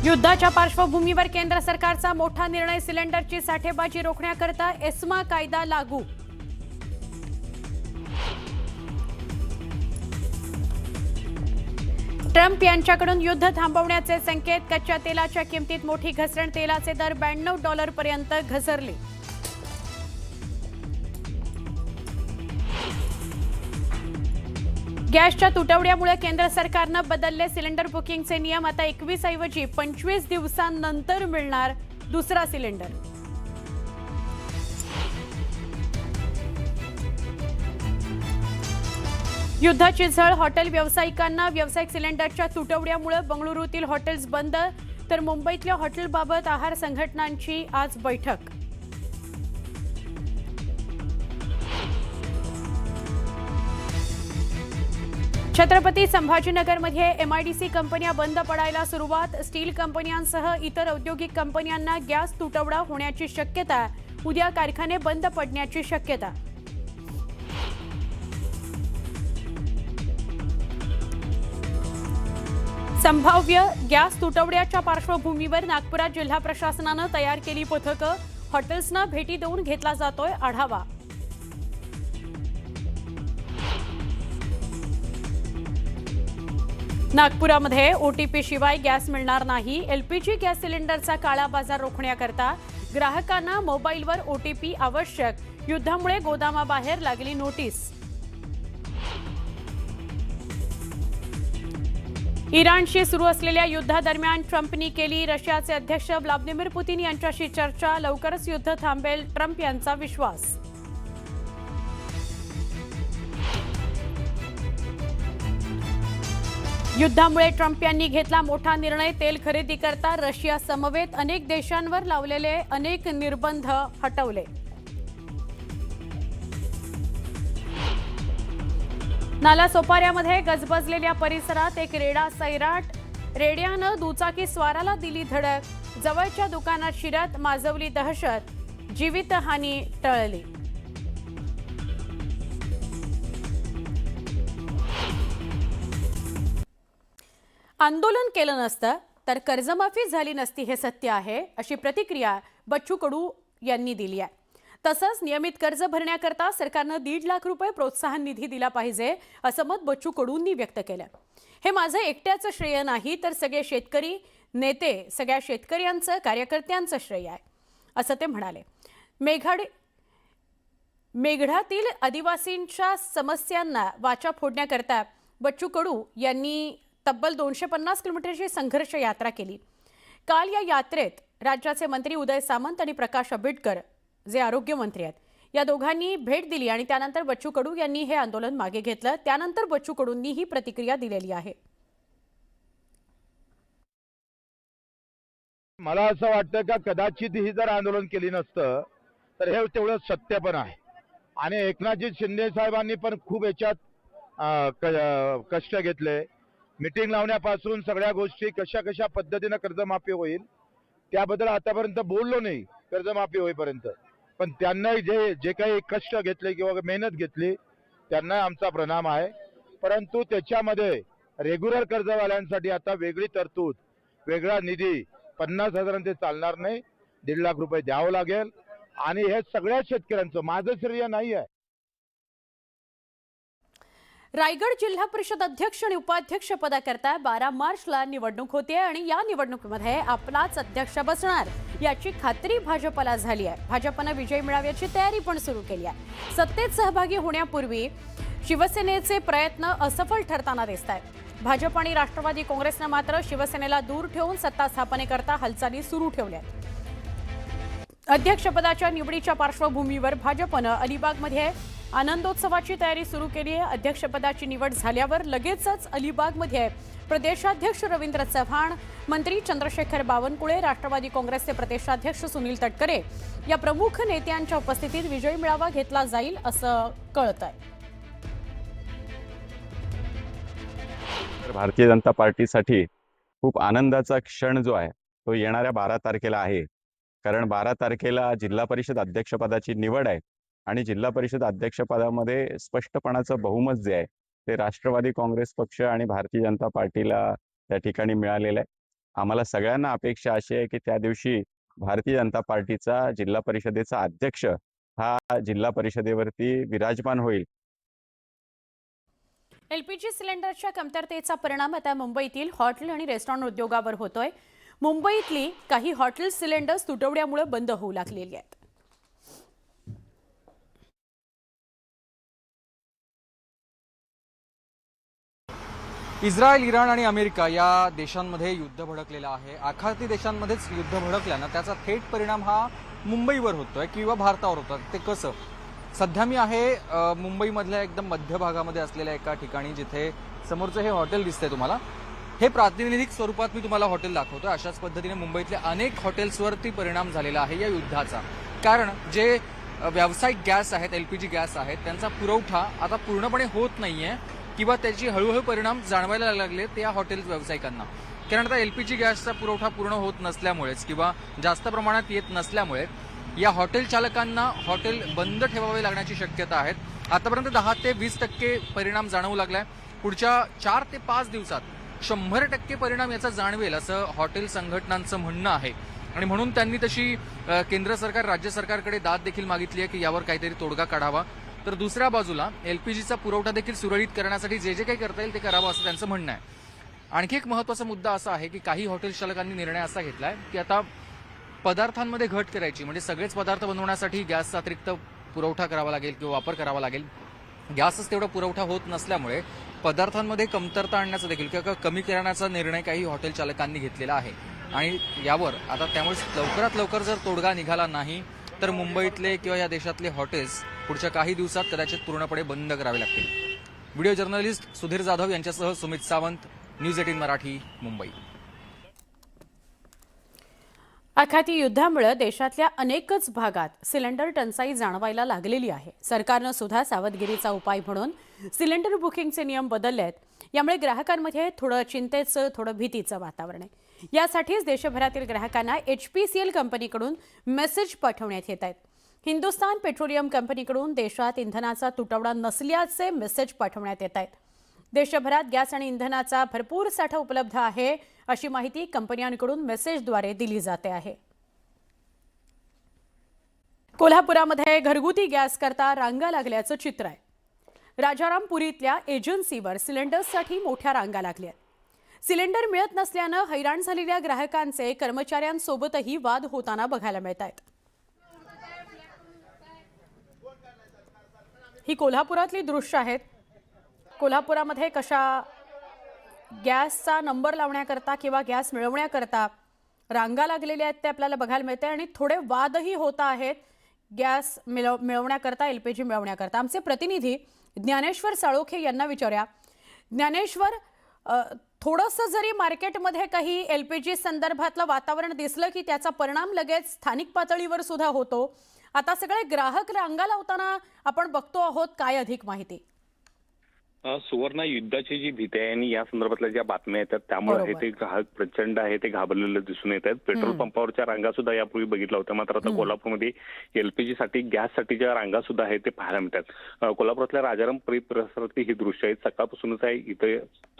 युद्धाच्या पार्श्वभूमीवर केंद्र सरकारचा मोठा निर्णय, सिलेंडरची साठेबाजी रोखण्याकरता एस्मा कायदा लागू. ट्रम्प यांच्याकडून युद्ध थांबवण्याचे संकेत, कच्च्या तेलाच्या किमतीत मोठी घसरण, तेलाचे दर $92 पर्यंत घसरले. गॅसच्या तुटवड्यामुळे केंद्र सरकारनं बदलले सिलेंडर बुकिंगचे नियम. आता 21 ऐवजी 25 दिवसांनंतर मिळणार दुसरा सिलेंडर. युद्धाची झळ हॉटेल व्यावसायिकांना. व्यावसायिक सिलेंडरच्या तुटवड्यामुळे बंगळुरूतील हॉटेल्स बंद, तर मुंबईतल्या हॉटेलबाबत आहार संघटनांची आज बैठक. छत्रपती संभाजीनगरमध्ये एमआयडीसी कंपन्या बंद पडायला सुरुवात. स्टील कंपन्यांसह इतर औद्योगिक कंपन्यांना गॅस तुटवडा होण्याची शक्यता. उद्या कारखाने बंद पडण्याची शक्यता. संभाव्य गॅस तुटवड्याच्या पार्श्वभूमीवर नागपुरात जिल्हा प्रशासनानं तयार केली पथकं. हॉटेल्सना भेटी देऊन घेतला जातोय आढावा. नागपुरामध्ये ओटीपी शिवाय गॅस मिळणार नाही. एलपीजी गॅस सिलेंडरचा काळा बाजार रोखण्याकरता ग्राहकांना मोबाईलवर ओटीपी आवश्यक. युद्धामुळे गोदामाबाहेर लागली नोटीस. इराणशी सुरू असलेल्या युद्धादरम्यान ट्रम्पनी केली रशियाचे अध्यक्ष व्लादिमीर पुतीन यांच्याशी चर्चा. लवकरच युद्ध थांबेल, ट्रम्प यांचा विश्वास. युद्धामुळे ट्रम्प यांनी घेतला मोठा निर्णय. तेल खरेदी करता रशिया समवेत अनेक देशांवर लावलेले अनेक निर्बंध हटवले. नालासोपाऱ्यामध्ये गजबजलेल्या परिसरात एक रेडा सैराट. रेड्यानं दुचाकी स्वाराला दिली धडक. जवळच्या दुकानात शिरत माजवली दहशत. जीवितहानी टळली. आंदोलन केलं नसतं तर कर्जमाफी झाली नसती, हे सत्य आहे, अशी प्रतिक्रिया बच्चू कडू यांनी दिली आहे. तसंच नियमित कर्ज भरण्याकरता सरकारनं ₹1.5 लाख प्रोत्साहन निधी दिला पाहिजे, असं मत बच्चू कडूंनी व्यक्त केलं. हे माझं एकट्याचं श्रेय नाही, तर सगळे शेतकरी नेते, सगळ्या शेतकऱ्यांचं, कार्यकर्त्यांचं श्रेय आहे, असं ते म्हणाले. मेघाडीतील आदिवासींच्या समस्यांना वाचा फोडण्याकरता बच्चू कडू यांनी तब्बल 250 किलोमीटरची संघर्ष यात्रा केली. काल या यात्रेत राज्याचे मंत्री उदय सामंत आणि प्रकाश आंबेडकर, जे आरोग्यमंत्री आहेत, या दोघांनी भेट दिली आणि त्यानंतर बच्चू कडू यांनी हे आंदोलन मागे घेतलं. त्यानंतर बच्चू कडूंनी ही प्रतिक्रिया दिलेली आहे. मला असं वाटतं का कदाचित ही जर आंदोलन केली नसतं तर हे तेवढं सत्य पण आहे. आणि एकनाथजी शिंदे साहेबांनी पण खूप याच्यात कष्ट घेतले. मीटिंग लावण्यापासून सगळ्या गोष्टी कशा कशा पद्धतीने कर्जमाफी होईल त्याबद्दल आतापर्यंत बोललो नाही कर्जमाफी होईपर्यंत. पण त्यांना जे काही कष्ट घेतले किंवा मेहनत घेतली त्यांना आमचा प्रणाम आहे. परंतु त्याच्यामध्ये रेग्युलर कर्जवाल्यांसाठी आता वेगळी तरतूद, वेगळा निधी 50,000 ते चालणार नाही. ₹1.5 लाख द्यावं लागेल. आणि हे सगळ्या शेतकऱ्यांचं, माझं श्रेय नाही आहे. रायगड जिल्हा परिषद अध्यक्ष आणि उपाध्यक्ष पदाकरता 12 मार्चला निवडणूक होते आणि या निवडणुकीमध्ये आपलाच अध्यक्ष बसणार याची खात्री भाजपला झाली आहे. भाजपनं विजय मिळवण्याची तयारी पण सुरू केली आहे. सत्तेत सहभागी होण्यापूर्वी शिवसेनेचे प्रयत्न असफल ठरताना दिसत आहेत. भाजप आणि राष्ट्रवादी काँग्रेसनं मात्र शिवसेनेला दूर ठेवून सत्ता स्थापनेकरता हालचाली सुरू ठेवल्या. अध्यक्षपदाच्या निवडीच्या पार्श्वभूमीवर भाजपनं अलिबागमध्ये आनंदोत्सवाची तयारी सुरू केली आहे. अध्यक्षपदाची निवड झाल्यावर लगेचच अलिबागमध्ये प्रदेशाध्यक्ष रवींद्र चव्हाण, मंत्री चंद्रशेखर बावनकुळे, राष्ट्रवादी काँग्रेसचे प्रदेशाध्यक्ष सुनील तटकरे या प्रमुख नेत्यांच्या उपस्थितीत विजय मेळावा घेतला जाईल असं कळतंय. भारतीय जनता पार्टीसाठी खूप आनंदाचा क्षण जो आहे तो येणाऱ्या 12 तारखेला आहे. कारण 12 तारखेला जिल्हा परिषद अध्यक्षपदाची निवड आहे आणि जिल्हा परिषद अध्यक्षपदामध्ये स्पष्टपणाचं बहुमत जे आहे ते राष्ट्रवादी काँग्रेस पक्ष आणि भारतीय जनता पार्टीला त्या ठिकाणी मिळालेलं आहे. आम्हाला सगळ्यांना अपेक्षा अशी आहे की त्या दिवशी भारतीय जनता पार्टीचा जिल्हा परिषदेचा अध्यक्ष हा जिल्हा परिषदेवरती विराजमान होईल. एलपीजी सिलेंडरच्या कमतरतेचा परिणाम आता मुंबईतील हॉटेल आणि रेस्टॉरंट उद्योगावर होतोय. मुंबईतली काही हॉटेल सिलेंडर्स तुटवड्यामुळे बंद होऊ लागलेली आहेत. इस्रायल, इराण आणि अमेरिका या देशांमध्ये युद्ध भडकलेलं आहे. आखाती देशांमध्येच युद्ध भडकल्यानं त्याचा थेट परिणाम हा मुंबईवर होतोय किंवा भारतावर होतोय. ते कसं? सध्या मी आहे मुंबईमधल्या एकदम मध्य भागामध्ये असलेल्या एका ठिकाणी, जिथे समोरचं हे हॉटेल दिसतंय तुम्हाला. हे प्रातिनिधिक स्वरूपात मी तुम्हाला हॉटेल दाखवतोय. अशाच पद्धतीने मुंबईतल्या अनेक हॉटेल्सवरती परिणाम झालेला आहे या युद्धाचा. कारण जे व्यावसायिक गॅस आहेत, एलपीजी गॅस आहेत, त्यांचा पुरवठा आता पूर्णपणे होत नाहीये किंवा त्याची हळूहळू परिणाम जाणवायला लागले त्या हॉटेल व्यावसायिकांना. कारण आता एलपीजी गॅसचा पुरवठा पूर्ण होत नसल्यामुळेच किंवा जास्त प्रमाणात येत नसल्यामुळे या हॉटेल चालकांना हॉटेल बंद ठेवावे लागण्याची शक्यता आहे. आतापर्यंत 10 ते 20% परिणाम जाणवू लागलाय. पुढच्या 4 ते 5 दिवसात 100% परिणाम याचा जाणवेल असं हॉटेल संघटनांचं म्हणणं आहे. आणि म्हणून त्यांनी तशी केंद्र सरकार, राज्य सरकारकडे दाद देखील मागितली आहे की यावर काहीतरी तोडगा काढावा. तर दुसऱ्या बाजूला एलपीजीचा पुरवठा देखील सुरळीत करण्यासाठी जे जे काही करता येईल ते करावं असं त्यांचं म्हणणं आहे. आणखी एक महत्त्वाचा मुद्दा असा आहे की काही हॉटेल चालकांनी निर्णय असा घेतलाय की आता पदार्थांमध्ये घट करायची, म्हणजे सगळेच पदार्थ बनवण्यासाठी गॅसचा अतिरिक्त पुरवठा करावा लागेल किंवा वापर करावा लागेल. गॅसच तेवढा पुरवठा होत नसल्यामुळे पदार्थांमध्ये कमतरता आणण्याचा देखील किंवा कमी करण्याचा निर्णय काही हॉटेल चालकांनी घेतलेला आहे. आणि यावर आता त्यामुळे लवकरात लवकर जर तोडगा निघाला नाही तर मुंबईतले किंवा या देशातले हॉटेल्स पुढच्या काही दिवसात कदाचित पूर्णपणे बंद करावे लागतील. व्हिडिओ जर्नलिस्ट सुधीर जाधव यांच्यासह सुमित सावंत, न्यूज 18 मराठी, मुंबई. आखाती युद्धामुळे देशातल्या अनेकच भागात सिलेंडर टंचाई जाणवायला लागलेली आहे. सरकारनं सुद्धा सावधगिरीचा उपाय म्हणून सिलेंडर बुकिंगचे नियम बदलले आहेत. यामुळे ग्राहकांमध्ये थोडं चिंतेचं, थोडं भीतीचं वातावरण आहे. यासाठीच देशभरातील ग्राहकांना HPCL कंपनीकडून मेसेज पाठवण्यात येत आहेत. हिंदुस्तान पेट्रोलियम कंपनीकडून देशात इंधनाचा तुटवडा नसल्याचे मेसेज पाठवण्यात येत आहेत. देशभरात गॅस आणि इंधनाचा भरपूर साठा उपलब्ध आहे अशी माहिती कंपन्यांकडून मेसेजद्वारे दिली जाते आहे. कोल्हापुरामध्ये घरगुती गॅस करता रांगा लागल्याचं चित्र आहे. राजारामपुरीतल्या एजन्सीवर सिलेंडर्ससाठी मोठ्या रांगा लागल्या. सिलेंडर मिळत नसल्यानं हैराण झालेल्या ग्राहकांचे कर्मचाऱ्यांसोबतही वाद होताना बघायला मिळत आहेत. ही कोल्हापुरातली दृश्य आहेत. कोल्हापुरामध्ये कशा गॅसचा नंबर लावण्याकरता किंवा गॅस मिळवण्याकरता रांगा लागलेल्या आहेत ते आपल्याला बघायला मिळते आणि थोडे वादही होत आहेत गॅस मिळवण्याकरता, LPG मिळवण्याकरता. आमचे प्रतिनिधी ज्ञानेश्वर साळोखे यांना विचारूया. ज्ञानेश्वर, थोडंसं जरी मार्केटमध्ये काही LPG संदर्भातलं वातावरण दिसलं की त्याचा परिणाम लगेच स्थानिक पातळीवर सुद्धा होतो. आता सगळे ग्राहक रांगा लावताना आपण बघतो आहोत. काय अधिक माहिती? सुवर्ण युद्धाची जी भीती आहे आणि या संदर्भातल्या ज्या बातम्या येतात त्यामुळे हे ते ग्राहक प्रचंड आहे ते घाबरलेले दिसून येत आहेत. पेट्रोल पंपावरच्या रांगा सुद्धा यापूर्वी बघितल्या होत्या, मात्र आता कोल्हापूरमध्ये LPG साठी गॅससाठीच्या रांगा सुद्धा आहेत ते पाहायला मिळतात. कोल्हापुरातल्या राजारामपुरी परिसरातली ही दृश्य आहेत. सकाळपासूनच आहे इथे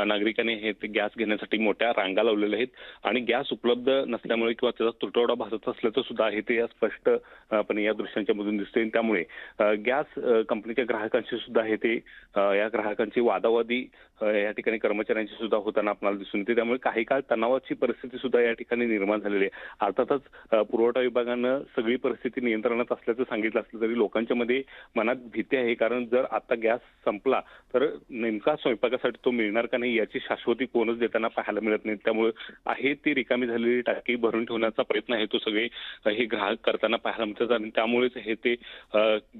नागरिकांनी हे ते गॅस घेण्यासाठी मोठ्या रांगा लावलेल्या आहेत आणि गॅस उपलब्ध नसल्यामुळे किंवा त्याचा तुटवडा भासत असल्याचं सुद्धा आहे ते स्पष्टपणे या दृश्यांच्या मधून दिसते. त्यामुळे गॅस कंपनीच्या ग्राहकांशी सुद्धा आहे ते या ग्राहकांची वादावादी या ठिकाणी कर्मचाऱ्यांची सुद्धा होताना आपल्याला दिसून येते. त्यामुळे काही काळ तणावाची परिस्थिती सुद्धा या ठिकाणी निर्माण झालेली आहे. अर्थातच पुरवठा विभागानं सगळी परिस्थिती नियंत्रणात असल्याचं सांगितलं असलं तरी लोकांच्या मध्ये मनात भीती आहे. कारण जर आता गॅस संपला तर नेमका स्वयंपाकासाठी तो मिळणार का नाही याची शाश्वती कोणच देताना पाहायला मिळत नाही. त्यामुळे आहे ती रिकामी झालेली टाकी भरून ठेवण्याचा प्रयत्न आहे तो सगळे हे ग्राहक करताना पाहायला मिळतात आणि त्यामुळेच हे ते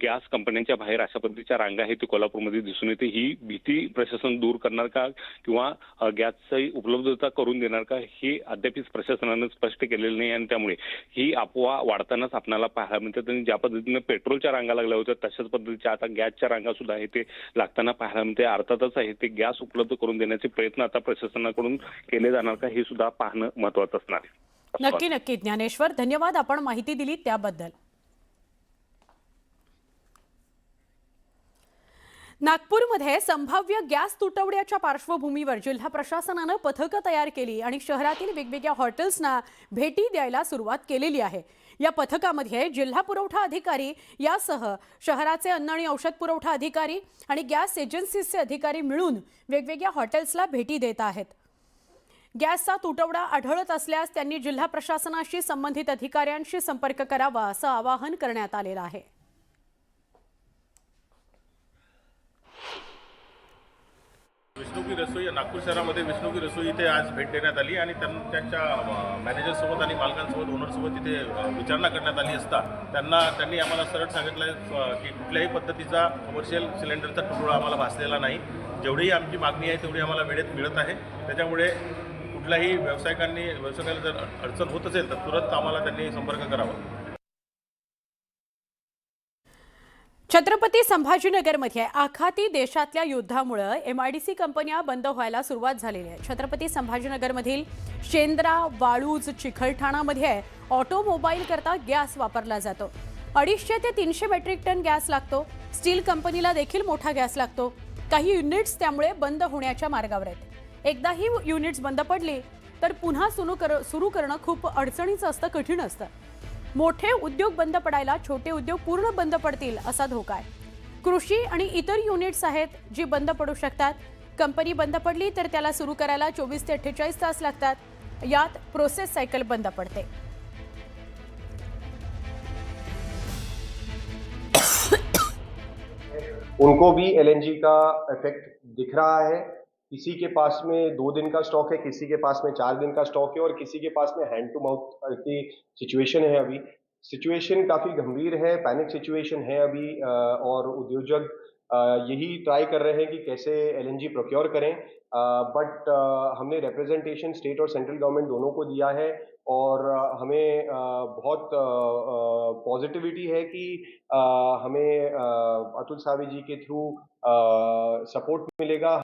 गॅस कंपन्यांच्या बाहेर अशा पद्धतीच्या रांगा आहेत ते कोल्हापूरमध्ये दिसून येते. ही भीती प्रशासन दूर करणार का किंवा गॅसची उपलब्धता करून देणार का हे अद्याप प्रशासनानं स्पष्ट केलेलं नाही आणि त्यामुळे ही अफवा वाढतानाच आपल्याला पाहायला मिळतात. आणि ज्या पद्धतीने पेट्रोलच्या रांगा लागल्या होत्या तशाच पद्धतीच्या आता गॅसच्या रांगा सुद्धा आहे ते लागताना पाहायला मिळते. अर्थातच आहे ते गॅस उपलब्ध करून देण्याचे प्रयत्न आता प्रशासनाकडून केले जाणार का हे सुद्धा पाहणं महत्वाचं असणार आहे. नक्की नक्की ज्ञानेश्वर, धन्यवाद आपण माहिती दिली त्याबद्दल. नागपूरमध्ये संभाव्य गॅस तुटवड्याच्या पार्श्वभूमीवर जिल्हा प्रशासनानं पथकं तयार केली आणि शहरातील वेगवेगळ्या हॉटेल्सना भेटी द्यायला सुरुवात केलेली आहे. या पथकामध्ये जिल्हा पुरवठा अधिकारी यासह शहराचे अन्न आणि औषध पुरवठा अधिकारी आणि गॅस एजन्सीचे अधिकारी मिळून वेगवेगळ्या हॉटेल्सला भेटी देत आहेत. गॅसचा तुटवडा आढळत असल्यास त्यांनी जिल्हा प्रशासनाशी संबंधित अधिकाऱ्यांशी संपर्क करावा असं आवाहन करण्यात आलेलं आहे. विष्णू की रसोई नागपूर शहरामध्ये विष्णू की रसोई इथे आज भेट देण्यात आली आणि त्यांच्या मॅनेजरसोबत आणि मालकांसोबत ओनरसोबत इथे विचारणा करण्यात आली असता त्यांनी आम्हाला सरळ सांगितलं की कुठल्याही पद्धतीचा कमर्शियल सिलेंडरचा तुटवडा आम्हाला भासलेला नाही. जेवढीही आमची मागणी आहे तेवढी आम्हाला वेळेत मिळत आहे. त्याच्यामुळे कुठल्याही व्यावसायिकाला जर अडचण होत असेल तर तुरंत आम्हाला त्यांनी संपर्क करावा. छत्रपती संभाजीनगरमध्ये आखाती देशातल्या युद्धामुळे MIDC कंपन्या बंद व्हायला सुरुवात झालेली आहे. छत्रपती संभाजीनगरमधील शेंद्रा, वाळूज, चिखलठाणामध्ये ऑटोमोबाईल करता गॅस वापरला जातो. 250 ते 300 मेट्रिक टन गॅस लागतो. स्टील कंपनीला देखील मोठा गॅस लागतो. काही युनिट्स त्यामुळे बंद होण्याच्या मार्गावर आहेत. एकदा ही युनिट्स बंद पडली तर पुन्हा सुरू करणं खूप अडचणीचं असतं, कठीण असतं. मोठे उद्योग बंद पडायला छोटे उद्योग पूर्ण बंद पडतील असा धोका आहे. कृषी आणि इतर युनिट्स आहेत जी बंद पडू शकतात. कंपनी बंद पडली तर त्याला सुरू करायला 24 ते 48 तास लागतात. यात प्रोसेस सायकल बंद पडते. उनको भी LNG का इफेक्ट दिख रहा है. किसी के पास में 2 दिन का स्टॉक है, किसी के पास में 4 दिन का स्टॉक है और किसी के पास में हैंड टू माउथ की सिचुएशन है. अभी सिचुएशन काफी गंभीर है, पैनिक सिचुएशन है अभी और उद्योजक यही ट्राई कर रहे हैं कि कैसे LNG प्रोक्योर करें. बट हमने रिप्रेजेंटेशन स्टेट और सेंट्रल गवर्नमेंट दोनों को दिया है और हमें बहुत पॉजिटिविटी है कि हमें अतुल सावे जी के थ्रू सपोर्ट मिलेगा.